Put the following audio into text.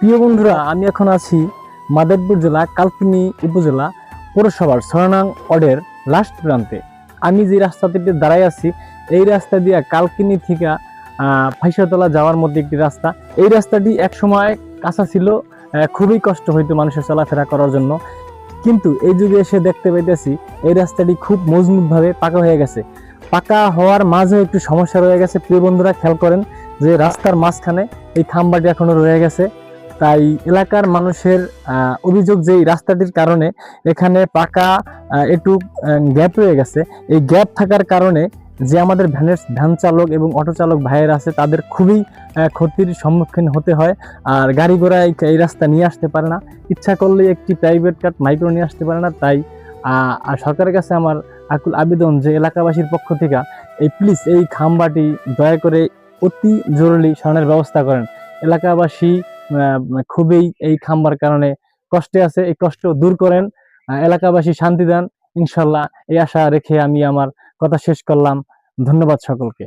প্রিয় বন্ধুরা, আমি এখন আছি মাদারীপুর জেলা কালকিনি উপজেলা পৌরসভার ৬ নং ওয়ার্ডের লাস্ট প্রান্তে। আমি যে রাস্তাটিতে দাঁড়াই আছি, এই রাস্তা দিয়ে কালকিনি থেকে ফাইসাতলা যাওয়ার মধ্যে একটি রাস্তা। এই রাস্তাটি একসময় কাঁচা ছিল, খুবই কষ্ট হইতো মানুষের চলাফেরা করার জন্য। কিন্তু এই যুগে এসে দেখতে পাইতেছি এই রাস্তাটি খুব মজবুতভাবে পাকা হয়ে গেছে। পাকা হওয়ার মাঝেও একটু সমস্যা রয়ে গেছে। প্রিয় বন্ধুরা, খেয়াল করেন যে রাস্তার মাঝখানে এই খাম্বাটি এখনো রয়ে গেছে। তাই এলাকার মানুষের অভিযোগ যে এই রাস্তাটির কারণে এখানে পাকা একটু গ্যাপ রয়ে গেছে। এই গ্যাপ থাকার কারণে যে আমাদের ভ্যান চালক এবং অটো চালক ভাইয়ের আছে, তাদের খুবই ক্ষতির সম্মুখীন হতে হয়। আর গাড়ি ঘোড়া এই রাস্তা নিয়ে আসতে পারে না, ইচ্ছা করলে একটি প্রাইভেট কার মাইক্রো নিয়ে আসতে পারে না। তাই আর সরকারের কাছে আমার আকুল আবেদন যে এলাকাবাসীর পক্ষ থেকে প্লিজ এই খাম্বাটি দয়া করে অতি জরুরি সরানোর ব্যবস্থা করেন। এলাকাবাসী খুবই এই খাম্বার কারণে কষ্টে আছে, এই কষ্ট দূর করেন, এলাকাবাসী শান্তি দেন ইনশাল্লাহ। এই আশা রেখে আমি আমার কথা শেষ করলাম। ধন্যবাদ সকলকে।